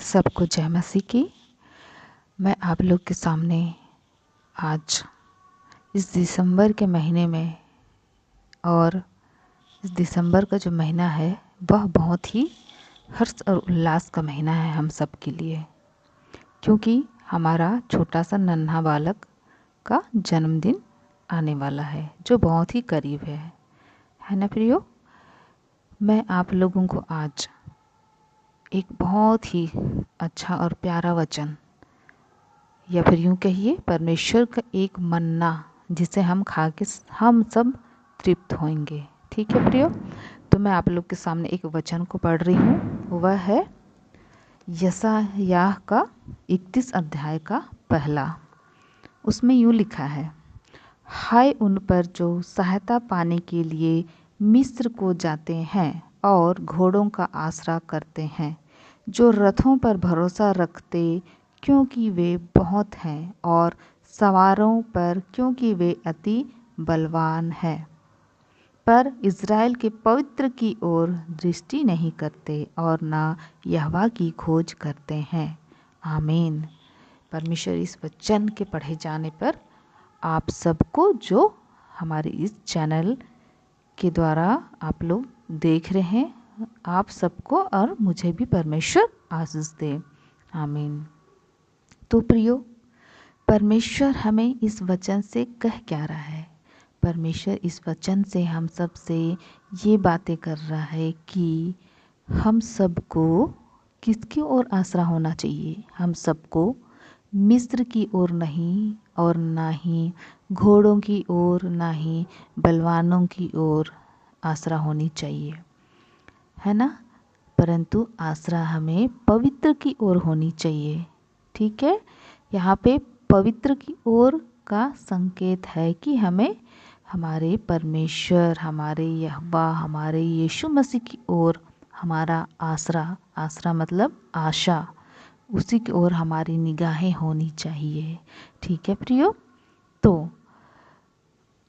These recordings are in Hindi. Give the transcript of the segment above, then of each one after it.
सबको जय मसीह की। मैं आप लोग के सामने आज इस दिसंबर के महीने में, और इस दिसंबर का जो महीना है वह बहुत ही हर्ष और उल्लास का महीना है हम सब के लिए, क्योंकि हमारा छोटा सा नन्हा बालक का जन्मदिन आने वाला है जो बहुत ही करीब है ना प्रियो। मैं आप लोगों को आज एक बहुत ही अच्छा और प्यारा वचन, या फिर यूँ कहिए परमेश्वर का एक मन्ना, जिसे हम खा के हम सब तृप्त होंगे। ठीक है प्रियो, तो मैं आप लोग के सामने एक वचन को पढ़ रही हूँ। वह है यशायाह का 31 अध्याय का पहला। उसमें यूँ लिखा है, हाय उन पर जो सहायता पाने के लिए मिस्र को जाते हैं और घोड़ों का आसरा करते हैं, जो रथों पर भरोसा रखते क्योंकि वे बहुत हैं, और सवारों पर क्योंकि वे अति बलवान हैं, पर इज़राइल के पवित्र की ओर दृष्टि नहीं करते और ना यहोवा की खोज करते हैं। आमीन। परमेश्वर इस वचन के पढ़े जाने पर आप सबको, जो हमारे इस चैनल के द्वारा आप लोग देख रहे हैं, आप सबको और मुझे भी परमेश्वर आशीष दे। आमीन। तो प्रियो, परमेश्वर हमें इस वचन से कह क्या रहा है? परमेश्वर इस वचन से हम सब से ये बातें कर रहा है कि हम सबको किसकी ओर आसरा होना चाहिए। हम सबको मिस्र की ओर नहीं, और ना ही घोड़ों की ओर, ना ही बलवानों की ओर आसरा होनी चाहिए, है ना, परंतु आसरा हमें पवित्र की ओर होनी चाहिए। ठीक है, यहाँ पे पवित्र की ओर का संकेत है कि हमें हमारे परमेश्वर, हमारे यहोवा, हमारे यीशु मसीह की ओर हमारा आसरा, आसरा मतलब आशा, उसी की ओर हमारी निगाहें होनी चाहिए। ठीक है प्रियो, तो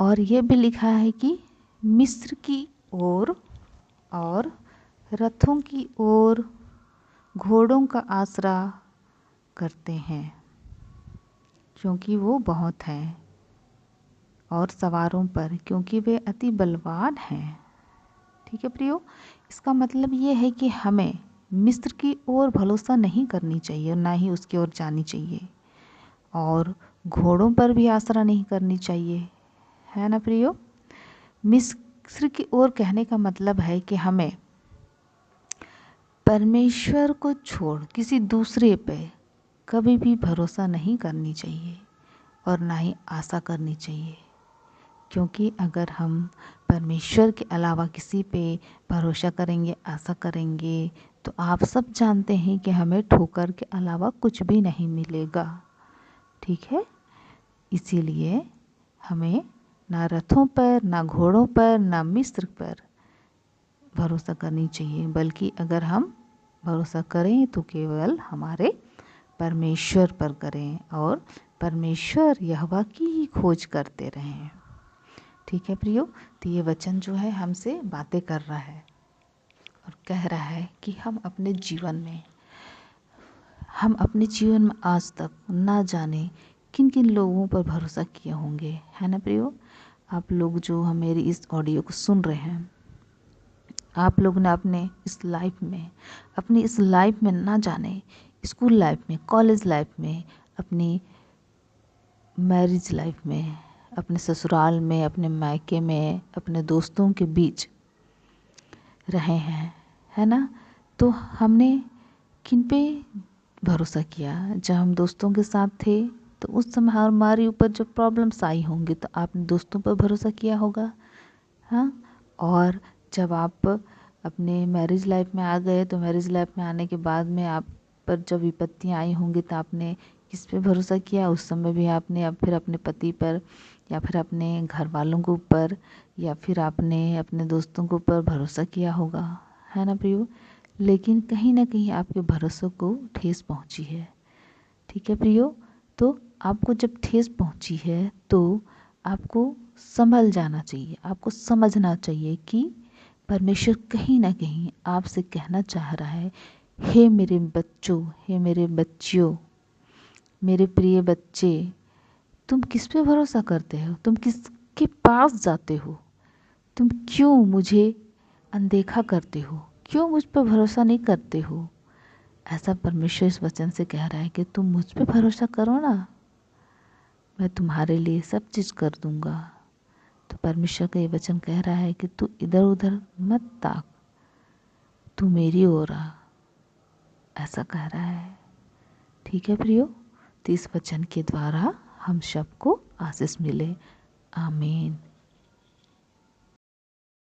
और ये भी लिखा है कि मिस्र की ओर और रथों की ओर घोड़ों का आसरा करते हैं क्योंकि वो बहुत हैं, और सवारों पर क्योंकि वे अति बलवान हैं। ठीक है प्रियो, इसका मतलब ये है कि हमें मिस्र की ओर भरोसा नहीं करनी चाहिए और ना ही उसकी ओर जानी चाहिए, और घोड़ों पर भी आसरा नहीं करनी चाहिए, है ना प्रियो। मिस्र की ओर कहने का मतलब है कि हमें परमेश्वर को छोड़ किसी दूसरे पे कभी भी भरोसा नहीं करनी चाहिए और ना ही आशा करनी चाहिए, क्योंकि अगर हम परमेश्वर के अलावा किसी पे भरोसा करेंगे, आशा करेंगे, तो आप सब जानते हैं कि हमें ठोकर के अलावा कुछ भी नहीं मिलेगा। ठीक है, इसीलिए हमें ना रथों पर, ना घोड़ों पर, ना मिस्र पर भरोसा करनी चाहिए, बल्कि अगर हम भरोसा करें तो केवल हमारे परमेश्वर पर करें और परमेश्वर यहोवा की ही खोज करते रहें। ठीक है प्रियो, तो ये वचन जो है हमसे बातें कर रहा है और कह रहा है कि हम अपने जीवन में आज तक ना जाने किन किन लोगों पर भरोसा किए होंगे, है ना प्रियो। आप लोग जो हम मेरी इस ऑडियो को सुन रहे हैं, आप लोग ने अपनी इस लाइफ में ना जाने, स्कूल लाइफ में, कॉलेज लाइफ में, अपनी मैरिज लाइफ में, अपने ससुराल में, अपने मायके में, अपने दोस्तों के बीच रहे हैं, है ना। तो हमने किन पे भरोसा किया? जब हम दोस्तों के साथ थे तो उस समय हमारे ऊपर जो प्रॉब्लम्स आई होंगी तो आपने दोस्तों पर भरोसा किया होगा, हाँ। और जब आप अपने मैरिज लाइफ में आ गए तो मैरिज लाइफ में आने के बाद में आप पर जब विपत्तियाँ आई होंगी तो आपने किस पे भरोसा किया? उस समय भी आपने, या फिर अपने पति पर, या फिर अपने घर वालों के ऊपर, या फिर आपने अपने दोस्तों के ऊपर भरोसा किया होगा, है ना प्रियो। लेकिन कहीं ना कहीं आपके भरोसे को ठेस पहुंची है। ठीक है प्रियो, तो आपको जब ठेस पहुंची है तो आपको संभल जाना चाहिए, आपको समझना चाहिए कि परमेश्वर कहीं ना कहीं आपसे कहना चाह रहा है हे मेरे बच्चों, हे मेरे बच्चियों, मेरे प्रिय बच्चे, तुम किस पे भरोसा करते हो? तुम किसके पास जाते हो? तुम क्यों मुझे अनदेखा करते हो? क्यों मुझ पर भरोसा नहीं करते हो? ऐसा परमेश्वर इस वचन से कह रहा है कि तुम मुझ पे भरोसा करो ना, मैं तुम्हारे लिए सब चीज़ कर दूंगा। तो परमेश्वर का ये वचन कह रहा है कि तू इधर उधर मत ताक, तू मेरी ओर आ, ऐसा कह रहा है। ठीक है प्रियो, तो इस वचन के द्वारा हम सबको आशीष मिले। आमीन।